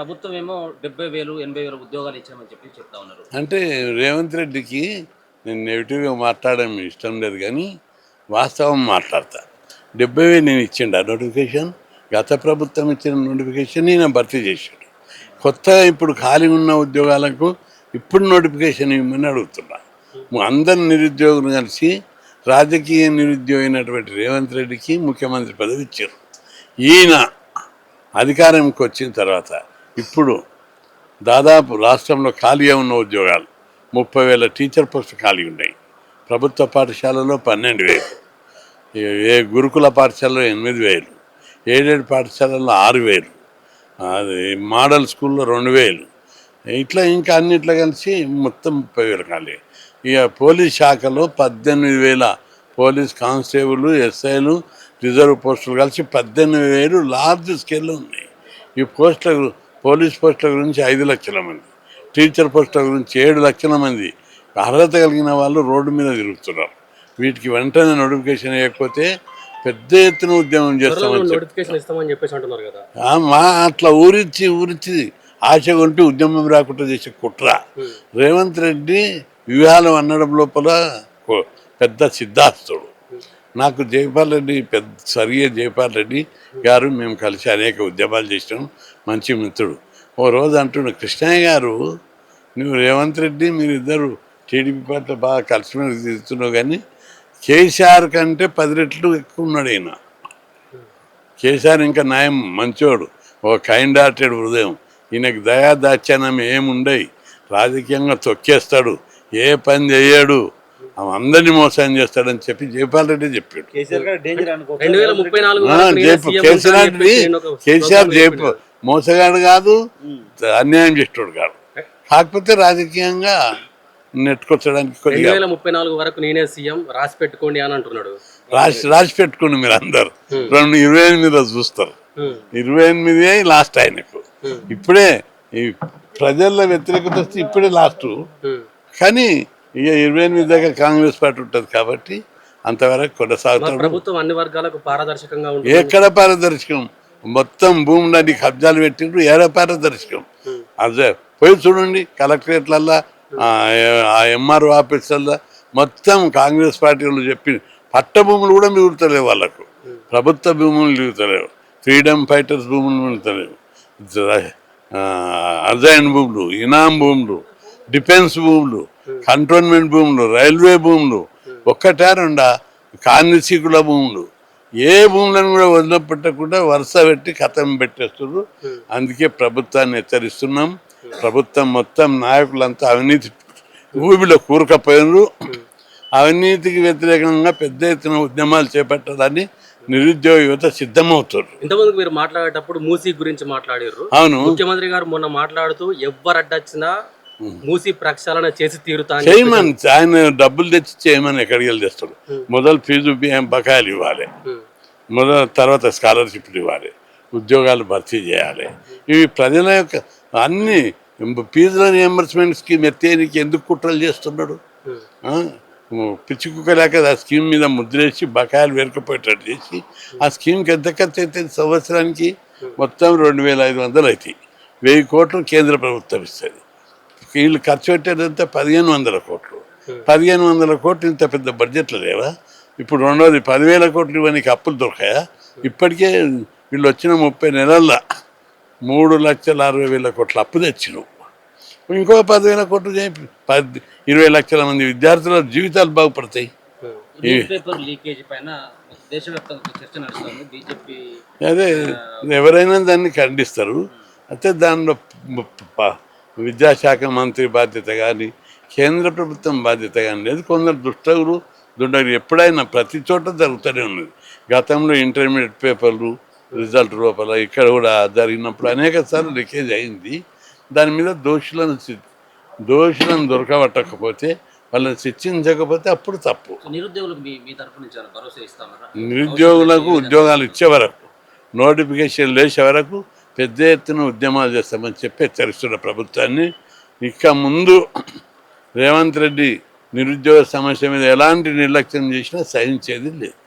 ప్రభుత్వం ఏమో 70,000, 80,000 ఉద్యోగాలు ఇచ్చామని చెప్తా ఉన్నారు. అంటే రేవంత్ రెడ్డికి నేను నెగిటివ్గా మాట్లాడడం ఇష్టం లేదు, కానీ వాస్తవం మాట్లాడతా. 70,000 నేను ఇచ్చిండు ఆ నోటిఫికేషన్. గత ప్రభుత్వం ఇచ్చిన నోటిఫికేషన్ నేను భర్తీ చేశాడు. కొత్తగా ఇప్పుడు ఖాళీ ఉన్న ఉద్యోగాలకు ఇప్పుడు నోటిఫికేషన్ ఇవ్వమని అడుగుతున్నా. అందరు నిరుద్యోగులు కలిసి రాజకీయ నిరుద్యోగి అయినటువంటి రేవంత్ రెడ్డికి ముఖ్యమంత్రి పదవి ఇచ్చారు. ఈయన అధికారంకి వచ్చిన తర్వాత ఇప్పుడు దాదాపు రాష్ట్రంలో ఖాళీగా ఉన్న ఉద్యోగాలు 30,000 టీచర్ పోస్టులు ఖాళీ ఉన్నాయి. ప్రభుత్వ పాఠశాలలో 12,000, ఏ గురుకుల పాఠశాలలో 8,000, ఎయిడెడ్ పాఠశాలలో 6,000, అది మోడల్ స్కూల్లో 2,000, ఇట్లా ఇంకా అన్నిట్లో కలిసి మొత్తం 30,000 ఖాళీ. ఇక పోలీస్ శాఖలో 18,000 పోలీస్ కానిస్టేబుల్, ఎస్ఐలు, రిజర్వ్ పోస్టులు కలిసి 18,000 లార్జ్ స్కేల్లో ఉన్నాయి. ఈ పోస్టుల పోలీస్ పోస్టుల గురించి 5 లక్షల మంది, టీచర్ పోస్టుల గురించి 7 లక్షల మంది అర్హత కలిగిన వాళ్ళు రోడ్డు మీద తిరుగుతున్నారు. వీటికి వెంటనే నోటిఫికేషన్ వేయకపోతే పెద్ద ఎత్తున ఉద్యమం చేస్తామని మా అట్లా ఊరించి ఆశ కొంటే ఉద్యమం రాకుండా చేసే కుట్ర. రేవంత్ రెడ్డి వివాహాలు అనడం లోపల పెద్ద సిద్ధాస్తుడు. నాకు జైపాల్ రెడ్డి జైపాల్ రెడ్డి గారు మేము కలిసి అనేక ఉద్యమాలు చేసినాం, మంచి మిత్రుడు. ఓ రోజు అంటున్నాడు, కృష్ణయ్య గారు నువ్వు రేవంత్ రెడ్డి మీరిద్దరు టీడీపీ పార్టీలో బాగా కలిసిమెలిసి తిరుగుతున్నావు, కానీ కేసీఆర్ కంటే 10 రెట్లు ఎక్కువ ఉన్నాడు ఈయన. కేసీఆర్ ఇంకా న్యాయం మంచోడు, ఒక కైండ్ హార్టెడ్ హృదయం. ఈయనకి దయా దాచ్యానం ఏముండయి, రాజకీయంగా తొక్కేస్తాడు, ఏ పని చేయడు, అందరినీ మోసం చేస్తాడని చెప్పి జైపాల్ రెడ్డి చెప్పాడు. కేసీఆర్ మోసగాడు కాదు, అన్యాయం చేసేవాడు కాదు, కాకపోతే రాజకీయంగా నెట్టుకొచ్చడానికి 2034 వరకు నేనే సీఎం రాసి పెట్టుకోండి అని అంటున్నాడు. రాసి పెట్టుకోండి మీరు అందరు. 28 చూస్తారు, 28 లాస్ట్ ఆయనకు. ఇప్పుడే ఈ ప్రజల్లో వ్యతిరేకత వస్తే ఇప్పుడే లాస్ట్, కానీ ఇక 28 దాకా కాంగ్రెస్ పార్టీ ఉంటుంది కాబట్టి అంతవరకు కొనసాగుతాడు. ప్రభుత్వం అన్ని వర్గాలకు పారదర్శకంగా ఉంటుంది. ఎక్కడ పారదర్శకం? మొత్తం భూములన్నీ కబ్జాలు పెట్టిండ్రు, ఏడ పారదర్శకం? అదే పోయి చూడండి, కలెక్టరేట్లల్లో, ఎంఆర్ఓ ఆఫీసుల్లో మొత్తం కాంగ్రెస్ పార్టీ వాళ్ళు చెప్పి పట్ట భూములు కూడా మిగులుతలేవు వాళ్ళకు, ప్రభుత్వ భూములు మిగులుతలేవు, ఫ్రీడమ్ ఫైటర్స్ భూములు మిగులుతలేవు, అజైన్ భూములు, ఇనాం భూములు, డిఫెన్స్ భూములు, కంటోన్మెంట్ భూములు, రైల్వే భూములు, ఒక్కటా రెండా కాన్నిసీకుల భూములు, ఏ భూములను కూడా వదిలిపెట్టకుండా వరుస పెట్టి కథం పెట్టేస్తున్నారు. అందుకే ప్రభుత్వాన్ని హెచ్చరిస్తున్నాం. ప్రభుత్వం మొత్తం నాయకులంతా అవినీతి ఊబిలో కూరుకపోయినారు. అవినీతికి వ్యతిరేకంగా పెద్ద ఎత్తున ఉద్యమాలు చేపట్టాలని నిరుద్యోగ యువత సిద్ధమవుతారు. ఇంతమందికి మీరు మాట్లాడేటప్పుడు మూసీ గురించి మాట్లాడారు. అవును, ముఖ్యమంత్రి గారు మొన్న మాట్లాడుతూ ఎవరు అడ్డొచ్చినా మూసీ ప్రక్షాళన చేసి తీరుతాను చేయమని, ఆయన డబ్బులు తెచ్చి చేయమని ఎక్కడికి తెస్తాడు. మొదలు ఫీజు బకాయిలు ఇవ్వాలి, తర్వాత స్కాలర్షిప్లు ఇవ్వాలి, ఉద్యోగాలు భర్తీ చేయాలి. ఇవి ప్రజల యొక్క అన్ని ఫీజుల రియంబర్స్మెంట్ స్కీమ్ ఎత్తేనికి ఎందుకు కుట్రలు చేస్తున్నాడు? పిచ్చి కుక్క లేక ఆ స్కీమ్ మీద ముద్రేసి బకాయిలు వేరుకపోయేటట్టు చేసి ఆ స్కీమ్కి ఎంత ఖర్చు అవుతుంది సంవత్సరానికి? మొత్తం 2,500 అవుతాయి. 1,000 కోట్లు కేంద్ర ప్రభుత్వం ఇస్తుంది. వీళ్ళు ఖర్చు పెట్టేదంతా 1,500 కోట్లు. 1,500 కోట్లు ఇంత పెద్ద బడ్జెట్లు లేవా? ఇప్పుడు రెండోది 10,000 కోట్లు ఇవ్వడానికి అప్పులు దొరకాయా? ఇప్పటికే వీళ్ళు వచ్చిన 30 నెలల్లో 3,60,000 కోట్ల అప్పు తెచ్చినావు. ఇంకో 10,000 కోట్లు 20 లక్షల మంది విద్యార్థుల జీవితాలు బాగుపడతాయి. అదే ఎవరైనా దాన్ని ఖండిస్తారు. అయితే దానిలో విద్యాశాఖ మంత్రి బాధ్యత కానీ కేంద్ర ప్రభుత్వం బాధ్యత కానీ లేదు. కొందరు దుష్టగురు ఎప్పుడైనా ప్రతి చోట జరుగుతూనే ఉన్నది. గతంలో ఇంటర్మీడియట్ పేపర్లు రిజల్ట్ లోపల ఇక్కడ కూడా జరిగినప్పుడు అనేక సార్లు లీకేజ్ అయింది. దాని మీద దోషులను దొరకబట్టకపోతే, వాళ్ళని శిక్షించకపోతే అప్పుడు తప్పు. నిరుద్యోగులకు ఉద్యోగాలు ఇచ్చే వరకు, నోటిఫికేషన్ లేచే వరకు పెద్ద ఎత్తున ఉద్యమాలు చేస్తామని చెప్పి హెచ్చరిస్తున్న ప్రభుత్వాన్ని. ఇక ముందు రేవంత్ రెడ్డి నిరుద్యోగ సమస్య మీద ఎలాంటి నిర్లక్ష్యం చేసినా సహించేది లేదు.